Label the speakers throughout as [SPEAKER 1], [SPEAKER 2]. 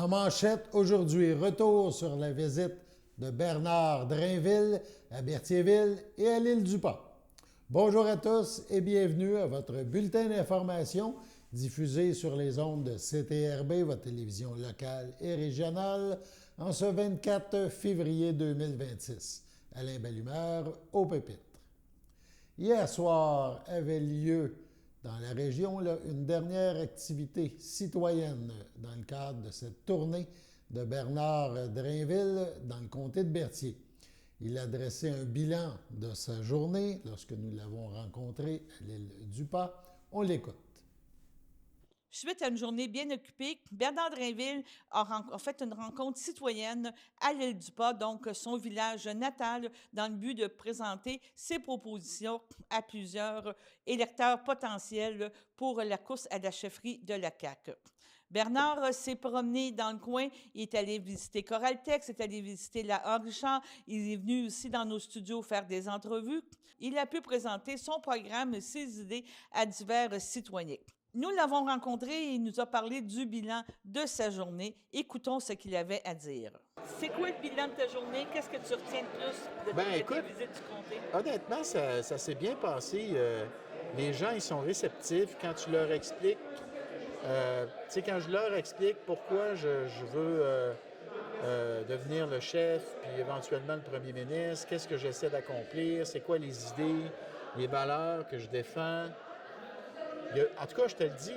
[SPEAKER 1] En manchette, aujourd'hui, retour sur la visite de Bernard Drainville à Berthierville et à l'île du Pas. Bonjour à tous et bienvenue à votre bulletin d'information diffusé sur les ondes de CTRB, votre télévision locale et régionale, en ce 24 février 2026. Alain Ballumeur, au pupitre. Hier soir avait lieu dans la région une dernière activité citoyenne dans le cadre de cette tournée de Bernard Drainville dans le comté de Berthier. Il a dressé un bilan de sa journée lorsque nous l'avons rencontré à l'île du Pas. On l'écoute.
[SPEAKER 2] Suite à une journée bien occupée, Bernard Drainville a fait une rencontre citoyenne à l'île du Pas, donc son village natal, dans le but de présenter ses propositions à plusieurs électeurs potentiels pour la course à la chefferie de la CAQ. Bernard s'est promené dans le coin, il est allé visiter Coraltex, il est allé visiter la Henri-Richard, il est venu aussi dans nos studios faire des entrevues. Il a pu présenter son programme, ses idées à divers citoyens. Nous l'avons rencontré et il nous a parlé du bilan de sa journée. Écoutons ce qu'il avait à dire. C'est quoi le bilan de ta journée? Qu'est-ce que tu retiens de plus de ta visite du comté?
[SPEAKER 3] Honnêtement, ça s'est bien passé. Les gens, ils sont réceptifs quand tu leur expliques. Quand je leur explique pourquoi je veux devenir le chef, puis éventuellement le premier ministre, qu'est-ce que j'essaie d'accomplir, c'est quoi les idées, les valeurs que je défends. En tout cas, je te le dis,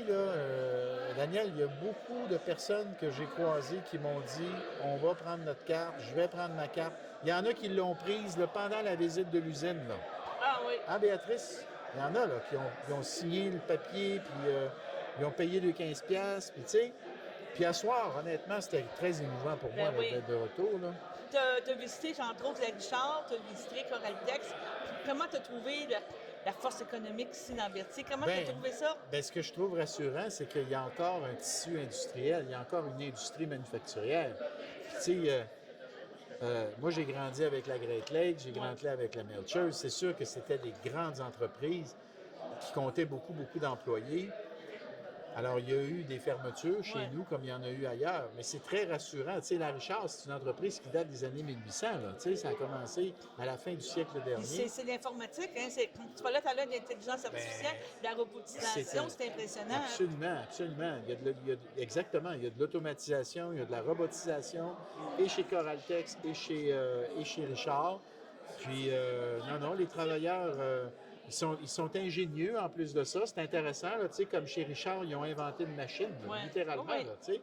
[SPEAKER 3] Daniel, il y a beaucoup de personnes que j'ai croisées qui m'ont dit « On va prendre notre carte, je vais prendre ma carte ». Il y en a qui l'ont prise pendant la visite de l'usine. Là.
[SPEAKER 2] Ah oui.
[SPEAKER 3] Hein, Béatrice? Il y en a qui ont signé le papier, puis ils ont payé les 15$, puis tu sais. Puis à soir, honnêtement, c'était très émouvant pour moi d'être de retour.
[SPEAKER 2] Tu as visité, entre autres, la Richard, tu as visité Coraltex. Comment tu as trouvé la force économique ici dans Berthier? Comment tu as trouvé ça?
[SPEAKER 3] Ce que je trouve rassurant, c'est qu'il y a encore un tissu industriel, il y a encore une industrie manufacturière. Puis, tu sais, moi, j'ai grandi avec la Great Lakes, j'ai grandi avec la Melchers. C'est sûr que c'était des grandes entreprises qui comptaient beaucoup, beaucoup d'employés. Alors, il y a eu des fermetures chez nous, comme il y en a eu ailleurs, mais c'est très rassurant. Tu sais, la Richard, c'est une entreprise qui date des années 1800. Tu sais, ça a commencé à la fin du siècle dernier.
[SPEAKER 2] C'est l'informatique, hein? Tu parlais tout à l'heure de l'intelligence artificielle, de la robotisation, c'est impressionnant.
[SPEAKER 3] Absolument, absolument. Exactement, il y a de l'automatisation, il y a de la robotisation, et chez Coraltex, et chez Richard. Puis, les travailleurs... Ils sont ingénieux en plus de ça. C'est intéressant, comme chez Richard, ils ont inventé une machine, littéralement. Puis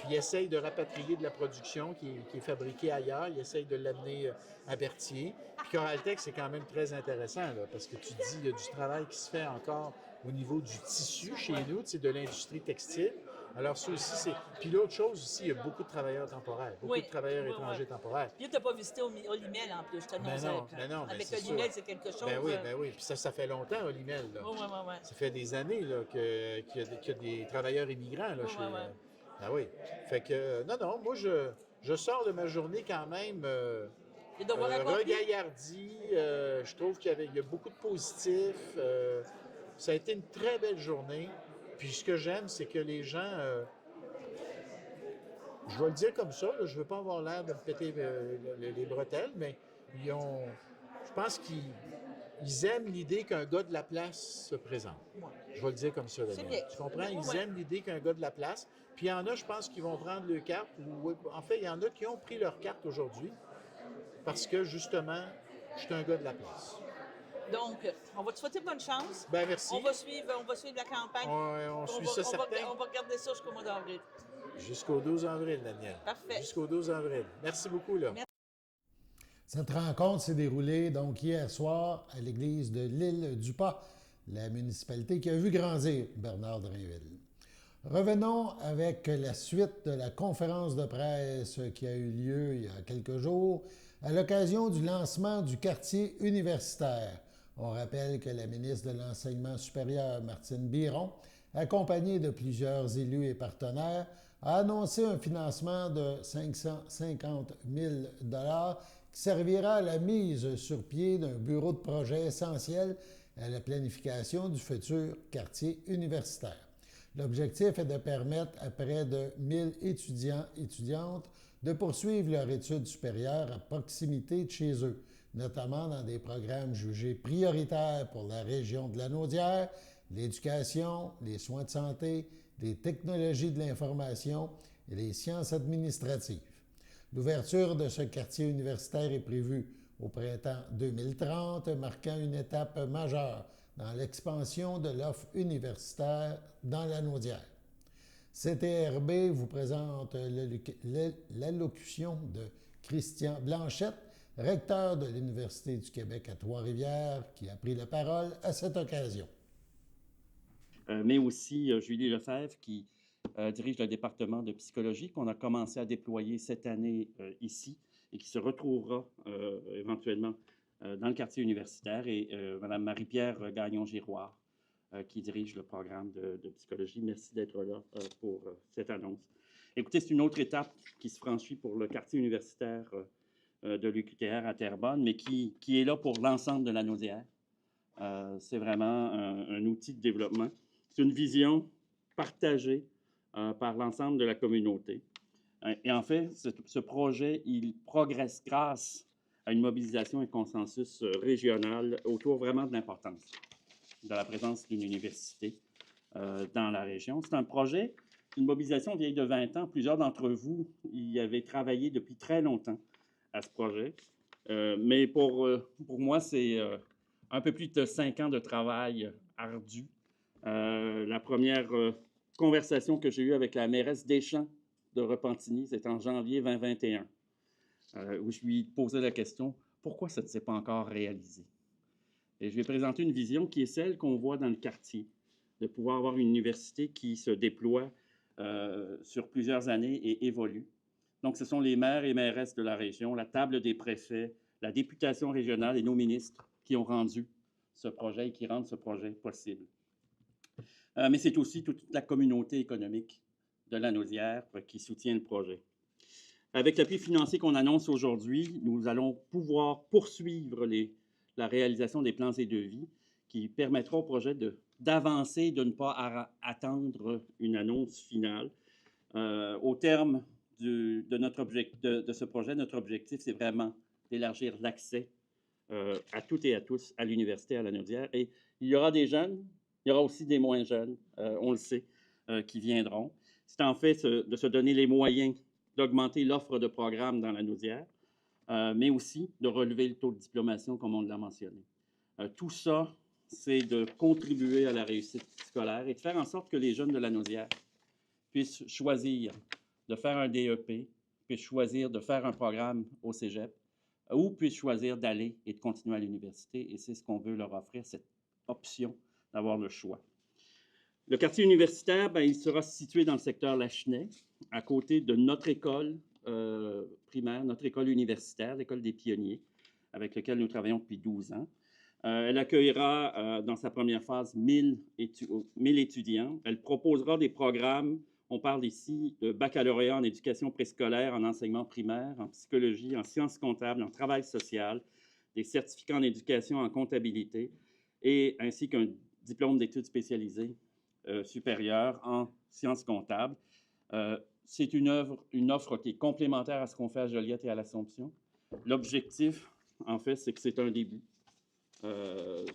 [SPEAKER 3] ils essayent de rapatrier de la production qui est fabriquée ailleurs. Ils essayent de l'amener à Berthier. Puis Coraltex, c'est quand même très intéressant, parce que tu te dis, il y a du travail qui se fait encore au niveau du tissu chez nous, de l'industrie textile. Alors ça aussi, c'est... Puis l'autre chose aussi, il y a beaucoup de travailleurs temporaires, beaucoup de travailleurs étrangers temporaires.
[SPEAKER 2] Puis tu n'as pas visité Olimel en plus, je t'annonçais. Avec Olimel, c'est quelque chose.
[SPEAKER 3] Ben oui. Puis ça fait longtemps, Olimel.
[SPEAKER 2] Oui.
[SPEAKER 3] Ça fait des années qu'il y a des travailleurs immigrants chez... Ben oui. Fait que, moi, je sors de ma journée quand même regaillardi. Je trouve qu'il y a beaucoup de positifs. Ça a été une très belle journée. Puis ce que j'aime, c'est que les gens, je vais le dire comme ça, je ne veux pas avoir l'air de me péter les bretelles, mais je pense qu'ils aiment l'idée qu'un gars de la place se présente. Je vais le dire comme ça, Daniel. Tu comprends? Ils aiment l'idée qu'un gars de la place. Puis il y en a, je pense, qui vont prendre leur carte. En fait, il y en a qui ont pris leur carte aujourd'hui parce que, justement, je suis un gars de la place.
[SPEAKER 2] Donc, on va te souhaiter bonne chance.
[SPEAKER 3] Ben merci.
[SPEAKER 2] On va suivre la campagne.
[SPEAKER 3] On suit ça certain.
[SPEAKER 2] On va regarder ça jusqu'au mois d'avril.
[SPEAKER 3] Jusqu'au 12 avril, Daniel.
[SPEAKER 2] Parfait.
[SPEAKER 3] Jusqu'au 12 avril. Merci beaucoup, là.
[SPEAKER 2] Merci.
[SPEAKER 1] Cette rencontre s'est déroulée donc hier soir à l'église de l'île du Pas, la municipalité qui a vu grandir Bernard Drainville. Revenons avec la suite de la conférence de presse qui a eu lieu il y a quelques jours à l'occasion du lancement du quartier universitaire. On rappelle que la ministre de l'Enseignement supérieur, Martine Biron, accompagnée de plusieurs élus et partenaires, a annoncé un financement de 550 000 $ qui servira à la mise sur pied d'un bureau de projet essentiel à la planification du futur quartier universitaire. L'objectif est de permettre à près de 1000 étudiants et étudiantes de poursuivre leur études supérieures à proximité de chez eux, notamment dans des programmes jugés prioritaires pour la région de la Naudière, l'éducation, les soins de santé, les technologies de l'information et les sciences administratives. L'ouverture de ce quartier universitaire est prévue au printemps 2030, marquant une étape majeure dans l'expansion de l'offre universitaire dans la Naudière. CTRB vous présente l'allocution de Christian Blanchette, recteur de l'Université du Québec à Trois-Rivières, qui a pris la parole à cette occasion.
[SPEAKER 4] Mais aussi Julie Lefebvre, qui dirige le département de psychologie qu'on a commencé à déployer cette année ici et qui se retrouvera éventuellement dans le quartier universitaire, et Mme Marie-Pierre Gagnon-Giroir, qui dirige le programme de psychologie. Merci d'être là pour cette annonce. Écoutez, c'est une autre étape qui se franchit pour le quartier universitaire de l'UQTR à Terrebonne, mais qui est là pour l'ensemble de la Naudière. C'est vraiment un outil de développement. C'est une vision partagée par l'ensemble de la communauté. Et en fait, ce projet, il progresse grâce à une mobilisation et un consensus régional autour vraiment de l'importance de la présence d'une université dans la région. C'est un projet, une mobilisation vieille de 20 ans. Plusieurs d'entre vous y avaient travaillé depuis très longtemps à ce projet. Mais pour moi, c'est un peu plus de 5 ans de travail ardu. La première conversation que j'ai eue avec la mairesse Deschamps de Repentigny, c'est en janvier 2021, où je lui posais la question « Pourquoi ça ne s'est pas encore réalisé? » Et je lui ai présenté une vision qui est celle qu'on voit dans le quartier, de pouvoir avoir une université qui se déploie sur plusieurs années et évolue. Donc, ce sont les maires et mairesses de la région, la table des préfets, la députation régionale et nos ministres qui ont rendu ce projet et qui rendent ce projet possible. Mais c'est aussi toute la communauté économique de la Naudière qui soutient le projet. Avec l'appui financier qu'on annonce aujourd'hui, nous allons pouvoir poursuivre la réalisation des plans et devis qui permettront au projet d'avancer, de ne pas attendre une annonce finale. Au terme de ce projet, notre objectif, c'est vraiment d'élargir l'accès à toutes et à tous à l'université à la Naudière. Et il y aura des jeunes, il y aura aussi des moins jeunes, on le sait, qui viendront. C'est en fait de se donner les moyens d'augmenter l'offre de programmes dans la Naudière, mais aussi de relever le taux de diplomation, comme on l'a mentionné. Tout ça, c'est de contribuer à la réussite scolaire et de faire en sorte que les jeunes de la Naudière puissent choisir de faire un DEP, puissent choisir de faire un programme au cégep, ou puissent choisir d'aller et de continuer à l'université. Et c'est ce qu'on veut leur offrir, cette option d'avoir le choix. Le quartier universitaire, il sera situé dans le secteur Lachenay, à côté de notre école primaire, notre école universitaire, l'école des pionniers, avec laquelle nous travaillons depuis 12 ans. Elle accueillera dans sa première phase 1000 étudiants. Elle proposera des programmes, on parle ici de baccalauréat en éducation préscolaire, en enseignement primaire, en psychologie, en sciences comptables, en travail social, des certificats en éducation, en comptabilité, et ainsi qu'un diplôme d'études spécialisées supérieures en sciences comptables. C'est une offre qui est complémentaire à ce qu'on fait à Joliette et à l'Assomption. L'objectif, en fait, c'est que c'est un début.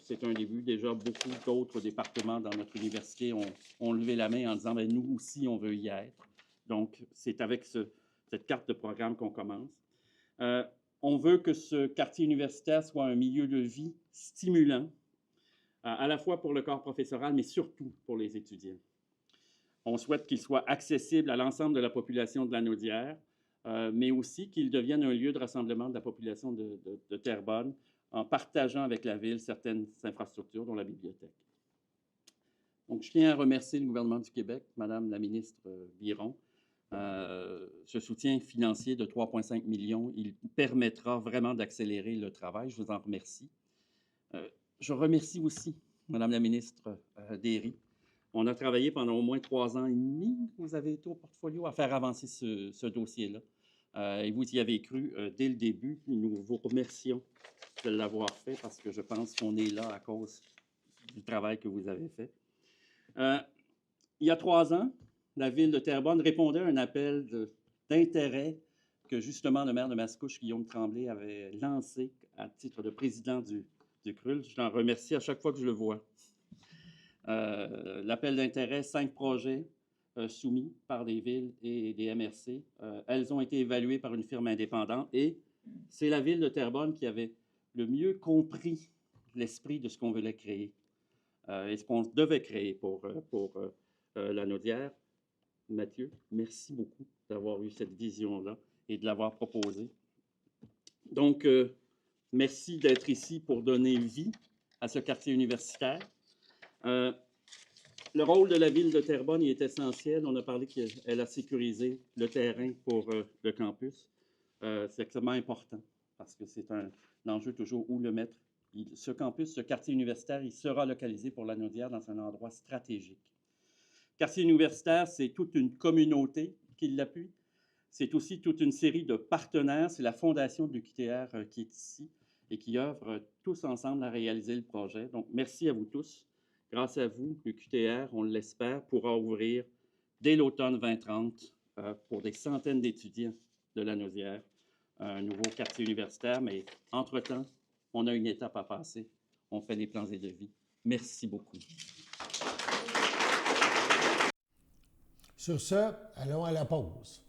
[SPEAKER 4] C'est un début. Déjà, beaucoup d'autres départements dans notre université ont levé la main en disant « nous aussi, on veut y être ». Donc, c'est avec cette carte de programme qu'on commence. On veut que ce quartier universitaire soit un milieu de vie stimulant, à la fois pour le corps professoral, mais surtout pour les étudiants. On souhaite qu'il soit accessible à l'ensemble de la population de la Naudière, mais aussi qu'il devienne un lieu de rassemblement de la population de Terrebonne, en partageant avec la Ville certaines infrastructures, dont la bibliothèque. Donc, je tiens à remercier le gouvernement du Québec, Madame la ministre Biron. Ce soutien financier de 3,5 millions, il permettra vraiment d'accélérer le travail. Je vous en remercie. Je remercie aussi Madame la ministre Derry. On a travaillé pendant au moins 3 ans et demi, vous avez été au portfolio, à faire avancer ce dossier-là. Et vous y avez cru dès le début. Nous vous remercions de l'avoir fait parce que je pense qu'on est là à cause du travail que vous avez fait. Il y a 3 ans, la ville de Terrebonne répondait à un appel d'intérêt que justement le maire de Mascouche, Guillaume Tremblay, avait lancé à titre de président du CRUL. Je l'en remercie à chaque fois que je le vois. L'appel d'intérêt, 5 projets soumis par des villes et des MRC. Elles ont été évaluées par une firme indépendante et c'est la ville de Terrebonne qui avait le mieux compris l'esprit de ce qu'on voulait créer et ce qu'on devait créer pour la Naudière. Mathieu, merci beaucoup d'avoir eu cette vision-là et de l'avoir proposée. Donc, merci d'être ici pour donner vie à ce quartier universitaire. Le rôle de la ville de Terrebonne est essentiel. On a parlé qu'elle a sécurisé le terrain pour le campus. C'est extrêmement important parce que c'est un enjeu toujours où le mettre. Ce campus, ce quartier universitaire, il sera localisé pour la Naudière dans un endroit stratégique. Quartier universitaire, c'est toute une communauté qui l'appuie. C'est aussi toute une série de partenaires. C'est la fondation de l'UQTR qui est ici et qui œuvre tous ensemble à réaliser le projet. Donc, merci à vous tous. Grâce à vous, l'UQTR, on l'espère, pourra ouvrir dès l'automne 2030 pour des centaines d'étudiants de la Naudière, un nouveau quartier universitaire. Mais entre-temps, on a une étape à passer. On fait les plans et devis. Merci beaucoup.
[SPEAKER 1] Sur ce, allons à la pause.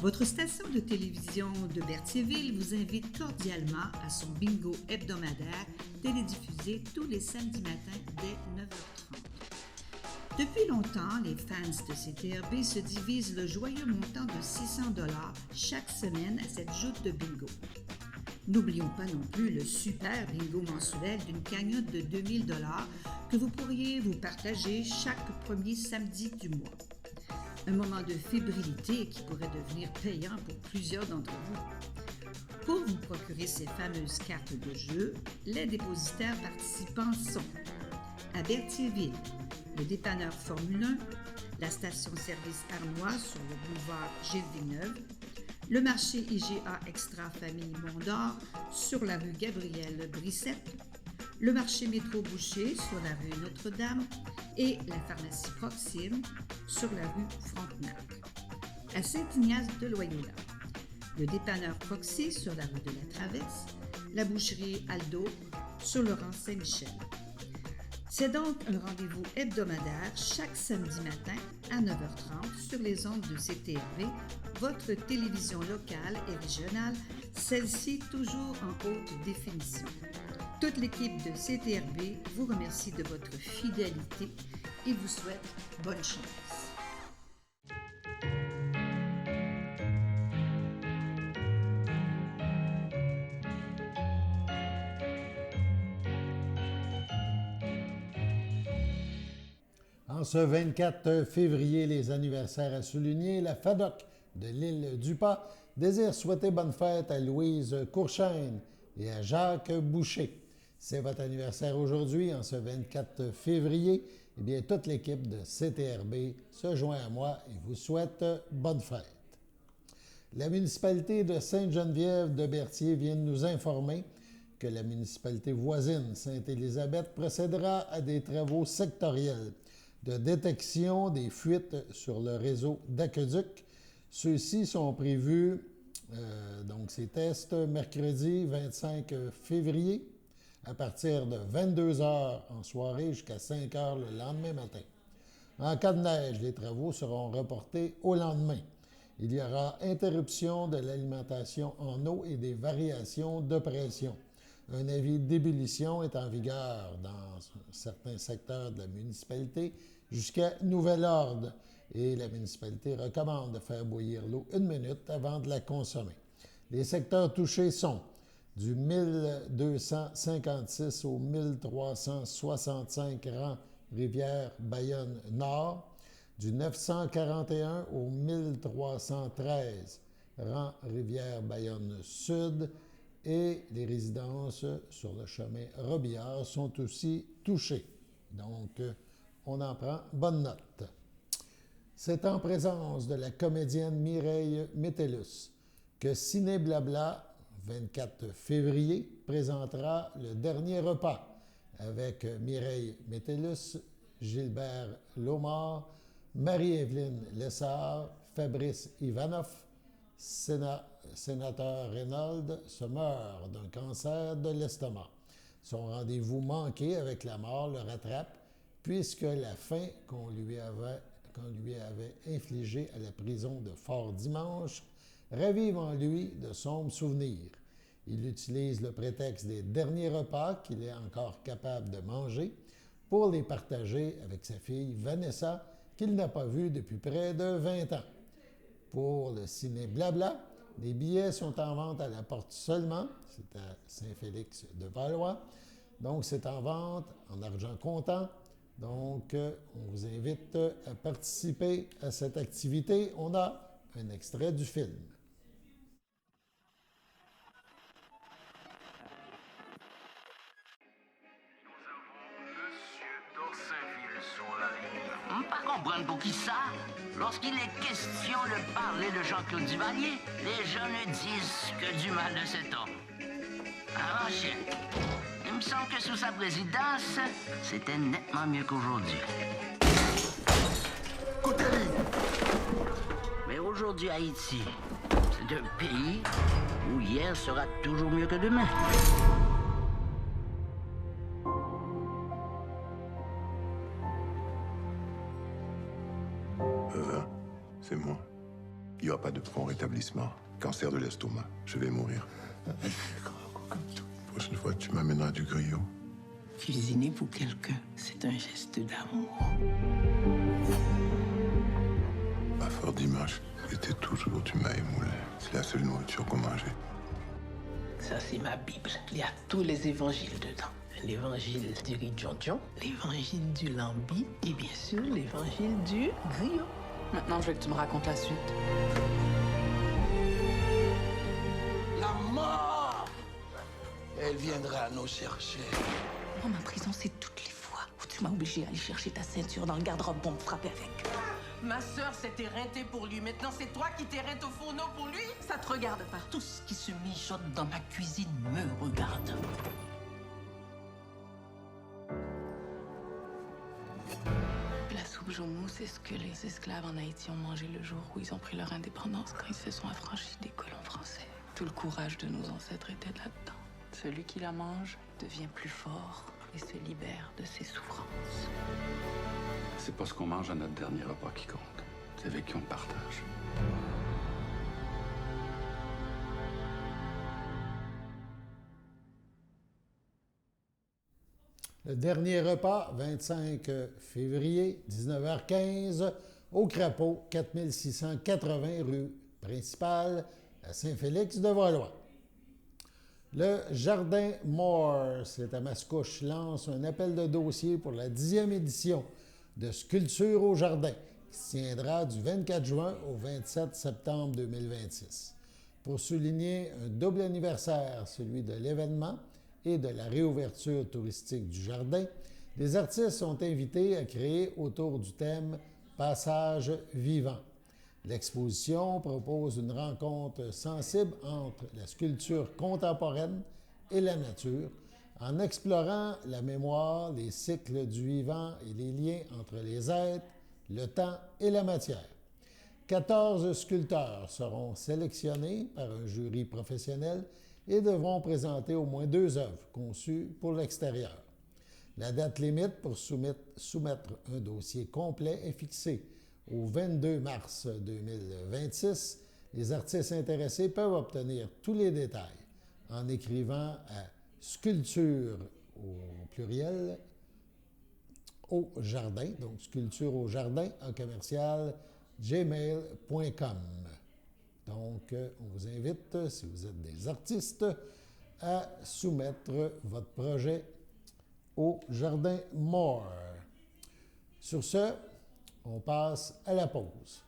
[SPEAKER 5] Votre station de télévision de Berthierville vous invite cordialement à son bingo hebdomadaire télédiffusé tous les samedis matins dès 9h30. Depuis longtemps, les fans de CTRB se divisent le joyeux montant de 600 $ chaque semaine à cette joute de bingo. N'oublions pas non plus le super bingo mensuel d'une cagnotte de 2000 $ que vous pourriez vous partager chaque premier samedi du mois. Un moment de fébrilité qui pourrait devenir payant pour plusieurs d'entre vous. Pour vous procurer ces fameuses cartes de jeu, les dépositaires participants sont à Berthierville, le dépanneur Formule 1, la station-service Armois sur le boulevard Gilles-Villeneuve, le marché IGA Extra Famille Mondor sur la rue Gabriel Brissette, le marché Métro Boucher sur la rue Notre-Dame et la pharmacie Proxime sur la rue Frontenac. À Saint-Ignace-de-Loyola, le dépanneur Proxy sur la rue de la Traverse, la boucherie Aldo sur le rang Saint-Michel. C'est donc un rendez-vous hebdomadaire chaque samedi matin à 9h30 sur les ondes de CTRB, votre télévision locale et régionale, celle-ci toujours en haute définition. Toute l'équipe de CTRB vous remercie de votre fidélité et vous souhaite bonne chance.
[SPEAKER 1] En ce 24 février, les anniversaires à souligner, la FADOC de l'île du Pas désire souhaiter bonne fête à Louise Courchaine et à Jacques Boucher. C'est votre anniversaire aujourd'hui, en ce 24 février. Eh bien, toute l'équipe de CTRB se joint à moi et vous souhaite bonne fête. La municipalité de Sainte-Geneviève de Berthier vient de nous informer que la municipalité voisine, Sainte-Élisabeth, procédera à des travaux sectoriels de détection des fuites sur le réseau d'aqueduc. Ceux-ci sont prévus, donc ces tests, mercredi 25 février, à partir de 22h en soirée jusqu'à 5h le lendemain matin. En cas de neige, les travaux seront reportés au lendemain. Il y aura interruption de l'alimentation en eau et des variations de pression. Un avis d'ébullition est en vigueur dans certains secteurs de la municipalité jusqu'à nouvel ordre et la municipalité recommande de faire bouillir l'eau 1 minute avant de la consommer. Les secteurs touchés sont du 1256 au 1365 rang Rivière-Bayonne-Nord, du 941 au 1313 rang Rivière-Bayonne-Sud et les résidences sur le chemin Robillard sont aussi touchées. Donc, on en prend bonne note. C'est en présence de la comédienne Mireille Métellus que Ciné Blabla, 24 février, présentera le dernier repas avec Mireille Métellus, Gilbert Lomar, Marie-Évelyne Lessard, Fabrice Ivanoff, sénateur Reynolds, se meurt d'un cancer de l'estomac. Son rendez-vous manqué avec la mort le rattrape, puisque la faim qu'on lui avait infligée à la prison de Fort-Dimanche ravive en lui de sombres souvenirs. Il utilise le prétexte des derniers repas qu'il est encore capable de manger pour les partager avec sa fille Vanessa, qu'il n'a pas vue depuis près de 20 ans. Pour le ciné Blabla, les billets sont en vente à la porte seulement, c'est à Saint-Félix de Valois, donc c'est en vente en argent comptant. Donc, on vous invite à participer à cette activité. On a un extrait du film.
[SPEAKER 6] Pas comprendre pour qui ça. Lorsqu'il est question de parler de Jean-Claude Duvalier, les gens ne disent que du mal de cet homme. Alors, chien, il me semble que sous sa présidence, c'était nettement mieux qu'aujourd'hui. Mais aujourd'hui, Haïti, c'est un pays où hier sera toujours mieux que demain.
[SPEAKER 7] C'est moi. Il n'y aura pas de prompt rétablissement. Cancer de l'estomac. Je vais mourir. La prochaine fois, tu m'amèneras du griot.
[SPEAKER 6] Cuisiner pour quelqu'un, c'est un geste d'amour.
[SPEAKER 7] À Fort Dimanche, c'était toujours tu m'as émoulé. C'est la seule nourriture qu'on mangeait.
[SPEAKER 6] Ça, c'est ma Bible. Il y a tous les évangiles dedans. L'évangile du riz John, l'évangile du lambi et bien sûr l'évangile du griot.
[SPEAKER 8] Maintenant, je veux que tu me racontes la suite.
[SPEAKER 9] La mort, elle viendra nous chercher.
[SPEAKER 8] Moi, ma prison, c'est toutes les fois où tu m'as obligé à aller chercher ta ceinture dans le garde-robe pour me frapper avec.
[SPEAKER 10] Ma sœur s'est éreintée pour lui. Maintenant, c'est toi qui t'éreintes au fourneau pour lui?
[SPEAKER 8] Ça te regarde pas.
[SPEAKER 6] Tout ce qui se mijote dans ma cuisine me regarde.
[SPEAKER 8] La soupe jaumou, c'est ce que les esclaves en Haïti ont mangé le jour où ils ont pris leur indépendance, quand ils se sont affranchis des colons français. Tout le courage de nos ancêtres était là-dedans. Celui qui la mange devient plus fort et se libère de ses souffrances.
[SPEAKER 11] C'est pas ce qu'on mange à notre dernier repas qui compte. C'est avec qui on partage.
[SPEAKER 1] Le dernier repas, 25 février, 19h15, au Crapaud, 4680 rue principale, à Saint-Félix-de-Valois. Le Jardin Moore, c'est à Mascouche, lance un appel de dossier pour la 10e édition de Sculpture au Jardin, qui se tiendra du 24 juin au 27 septembre 2026. Pour souligner un double anniversaire, celui de l'événement et de la réouverture touristique du jardin, les artistes sont invités à créer autour du thème « Passage vivant ». L'exposition propose une rencontre sensible entre la sculpture contemporaine et la nature, en explorant la mémoire, les cycles du vivant et les liens entre les êtres, le temps et la matière. 14 sculpteurs seront sélectionnés par un jury professionnel et devront présenter au moins 2 œuvres conçues pour l'extérieur. La date limite pour soumettre un dossier complet est fixée au 22 mars 2026. Les artistes intéressés peuvent obtenir tous les détails en écrivant à sculpture au pluriel au jardin, donc sculpture au jardin en commercial gmail.com. Donc, on vous invite, si vous êtes des artistes, à soumettre votre projet au Jardin Moore. Sur ce, on passe à la pause.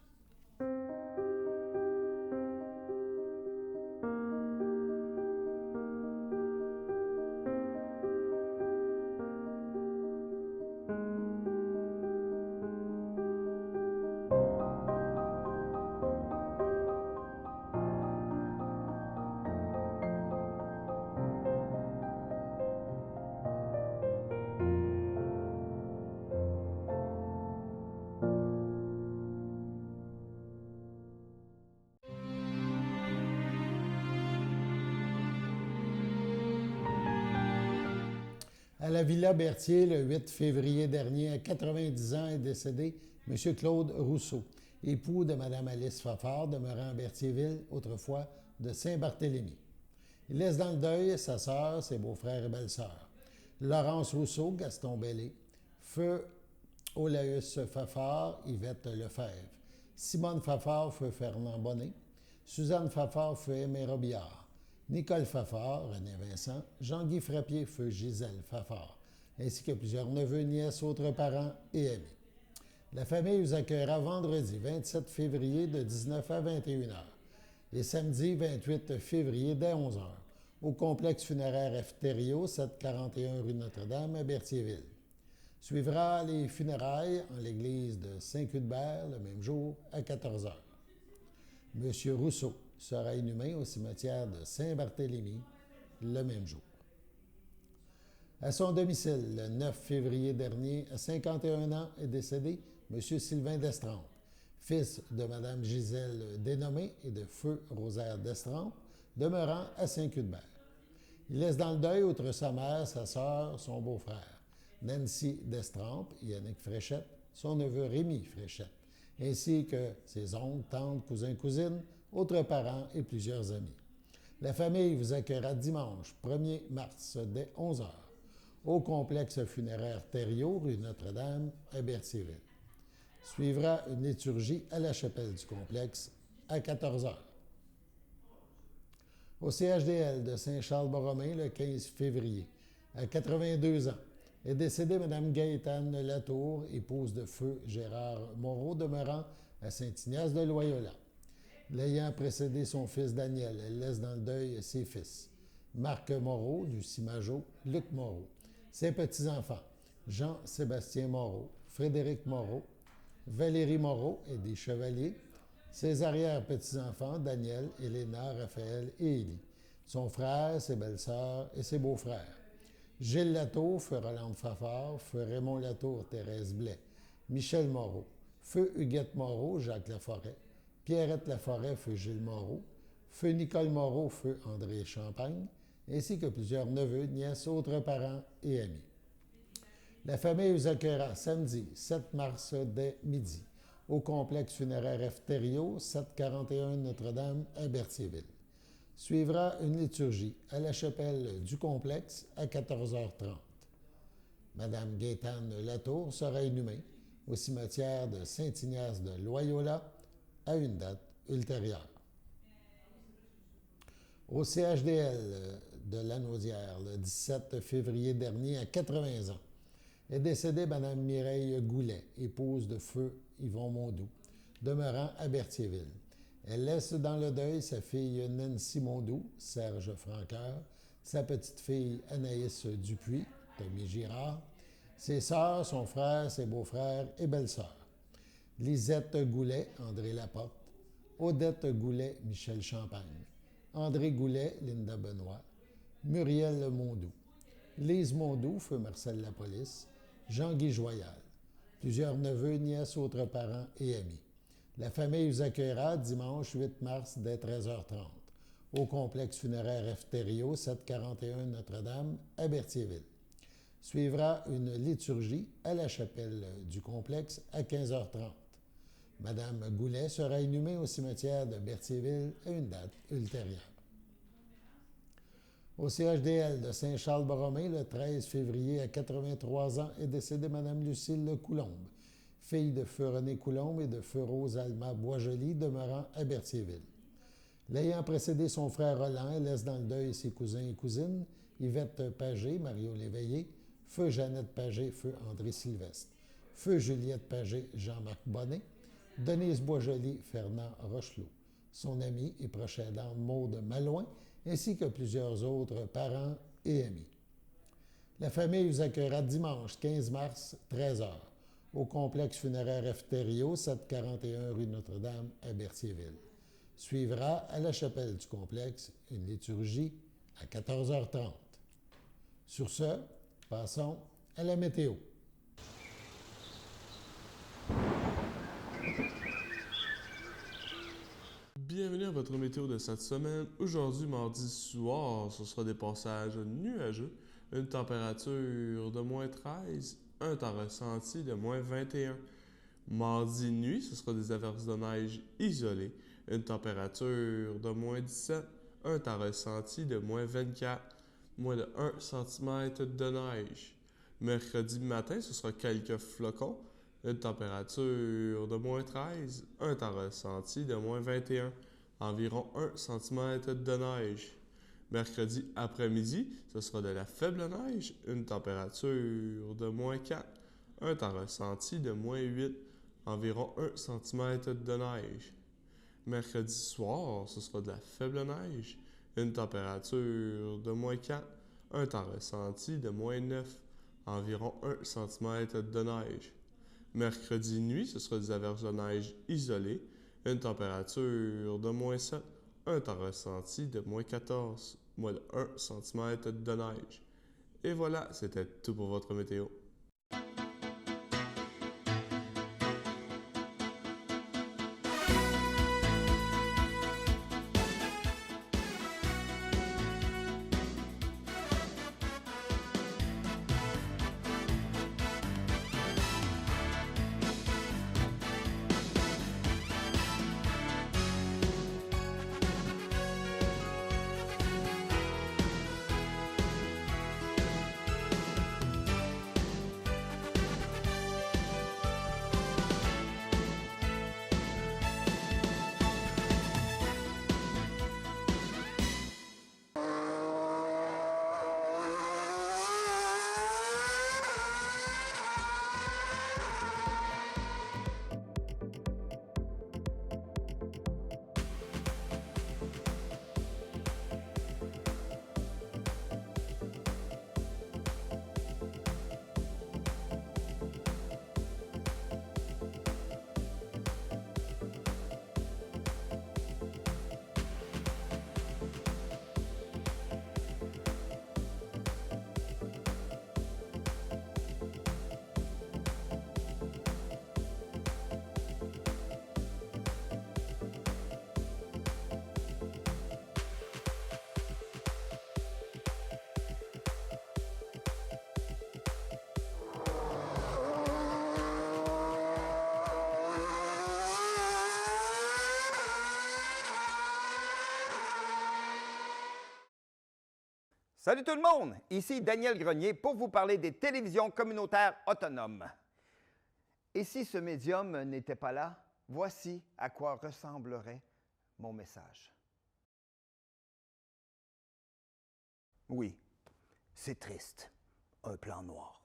[SPEAKER 1] la Villa Berthier, le 8 février dernier, à 90 ans, est décédé M. Claude Rousseau, époux de Mme Alice Fafard, demeurant à Berthierville, autrefois de Saint-Barthélemy. Il laisse dans le deuil sa sœur, ses beaux-frères et belles-sœurs. Laurence Rousseau, Gaston Bellé, feu Olaüs Fafard, Yvette Lefebvre, Simone Fafard, feu Fernand Bonnet, Suzanne Fafard, feu Aimé Robillard, Nicole Fafard, René Vincent, Jean-Guy Frappier, feu Gisèle Fafard, ainsi que plusieurs neveux, nièces, autres parents et amis. La famille vous accueillera vendredi 27 février de 19 à 21 h et samedi 28 février dès 11 h au complexe funéraire F. Thériault, 741 rue Notre-Dame à Berthierville. Suivra les funérailles en l'église de Saint-Cuthbert le même jour à 14 h. M. Rousseau sera inhumé au cimetière de Saint-Barthélemy le même jour. À son domicile, le 9 février dernier, à 51 ans, est décédé M. Sylvain d'Estrempe, fils de Mme Gisèle Dénommé et de feu Rosaire d'Estrempe, demeurant à Saint-Cuthbert. Il laisse dans le deuil, outre sa mère, sa sœur, son beau-frère, Nancy d'Estrempe, Yannick Fréchette, son neveu Rémy Fréchette, ainsi que ses oncles, tantes, cousins, cousines, autres parents et plusieurs amis. La famille vous accueillera dimanche 1er mars dès 11 h au complexe funéraire Thériault, rue Notre-Dame, à Berthierville. Suivra une liturgie à la chapelle du complexe à 14 h. Au CHDL de Saint-Charles-Borromée, le 15 février, à 82 ans, est décédée Mme Gaétane Latour, épouse de feu Gérard Moreau, demeurant à Saint-Ignace de Loyola. L'ayant précédé son fils Daniel, elle laisse dans le deuil ses fils, Marc Moreau, Lucie Majot, Luc Moreau, ses petits-enfants, Jean-Sébastien Moreau, Frédéric Moreau, Valérie Moreau et des chevaliers, ses arrière-petits-enfants, Daniel, Éléna, Raphaël et Élie, son frère, ses belles-sœurs et ses beaux-frères. Gilles Latour, feu Rolande Fafard, feu Raymond Latour, Thérèse Blais, Michel Moreau, feu Huguette Moreau, Jacques Laforêt, Pierrette Laforêt, feu Gilles Moreau, feu Nicole Moreau, feu André Champagne, ainsi que plusieurs neveux, nièces, autres parents et amis. La famille vous accueillera samedi 7 mars dès midi au complexe funéraire F. Thériault, 741 Notre-Dame à Berthierville. Suivra une liturgie à la chapelle du complexe à 14 h 30. Mme Gaétane Latour sera inhumée au cimetière de Saint-Ignace de Loyola à une date ultérieure. Au CHDL de Lanaudière, le 17 février dernier, à 80 ans, est décédée Mme Mireille Goulet, épouse de feu Yvon Mondoux, demeurant à Berthierville. Elle laisse dans le deuil sa fille Nancy Mondoux, Serge Franqueur, sa petite-fille Anaïs Dupuis, Tommy Girard, ses sœurs, son frère, ses beaux-frères et belles-sœurs. Lisette Goulet, André Laporte, Odette Goulet, Michel Champagne, André Goulet, Linda Benoît, Muriel Mondoux, Lise Mondoux, feu Marcel Lapolice, Jean-Guy Joyal, plusieurs neveux, nièces, autres parents et amis. La famille vous accueillera dimanche 8 mars dès 13 h 30 au complexe funéraire F. Thériault, 741 Notre-Dame à Berthierville. Suivra une liturgie à la chapelle du complexe à 15 h 30. Madame Goulet sera inhumée au cimetière de Berthierville à une date ultérieure. Au CHDL de Saint-Charles-Borromée, le 13 février, à 83 ans, est décédée Mme Lucille Coulombe, fille de feu René Coulombe et de feu Rose Alma Boisjoli, demeurant à Berthierville. L'ayant précédé son frère Roland, elle laisse dans le deuil ses cousins et cousines, Yvette Pagé, Mario Léveillé, feu Jeannette Pagé, feu André Sylvestre, feu Juliette Pagé, Jean-Marc Bonnet, Denise Boisjoli, Fernand Rochelot, son ami et proche aidante Maude Malouin, ainsi que plusieurs autres parents et amis. La famille vous accueillera dimanche 15 mars, 13 h, au complexe funéraire F. Thériault, 741 rue Notre-Dame à Berthierville. Suivra à la chapelle du complexe une liturgie à 14 h 30. Sur ce, passons à la météo.
[SPEAKER 12] Bienvenue à votre météo de cette semaine. Aujourd'hui, mardi soir, ce sera des passages nuageux une température de moins 13, un temps ressenti de moins 21. Mardi nuit, ce sera des averses de neige isolées, une température de moins 17, un temps ressenti de moins 24, moins de 1 cm de neige. Mercredi matin, ce sera quelques flocons, une température de moins 13, un temps ressenti de moins 21, environ 1 cm de neige. Mercredi après-midi, ce sera de la faible neige, une température de moins 4, un temps ressenti de moins 8, environ 1 cm de neige. Mercredi soir, ce sera de la faible neige, une température de moins 4, un temps ressenti de moins 9, environ 1 cm de neige. Mercredi nuit, ce sera des averses de neige isolées, une température de moins 7, un temps ressenti de moins 14, moins de 1 cm de neige. Et voilà, c'était tout pour votre météo.
[SPEAKER 13] Salut tout le monde! Ici Daniel Grenier pour vous parler des télévisions communautaires autonomes. Et si ce médium n'était pas là, voici à quoi ressemblerait mon message. Oui, c'est triste, un plan noir.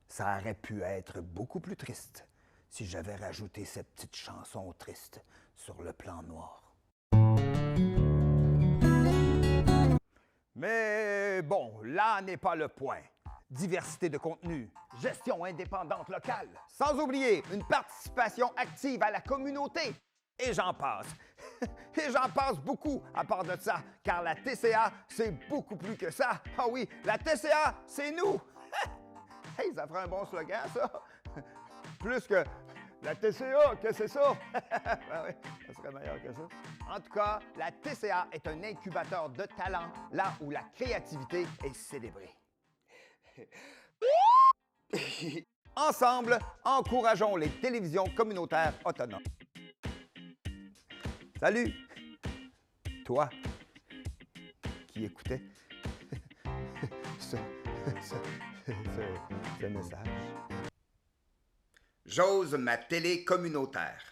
[SPEAKER 13] Ça aurait pu être beaucoup plus triste si j'avais rajouté cette petite chanson triste sur le plan noir. Mais bon, là n'est pas le point. Diversité de contenu, gestion indépendante locale, sans oublier une participation active à la communauté. Et j'en passe. Et j'en passe beaucoup à part de ça, car la TCA, c'est beaucoup plus que ça. Ah oui, la TCA, c'est nous. Hey, ça ferait un bon slogan, ça. Plus que la TCA, qu'est-ce que c'est ça? Ben oui, ça serait meilleur que ça. En tout cas, la TCA est un incubateur de talent, là où la créativité est célébrée. Ensemble, encourageons les télévisions communautaires autonomes. Salut! Toi qui écoutais ce message. J'ose ma télé communautaire.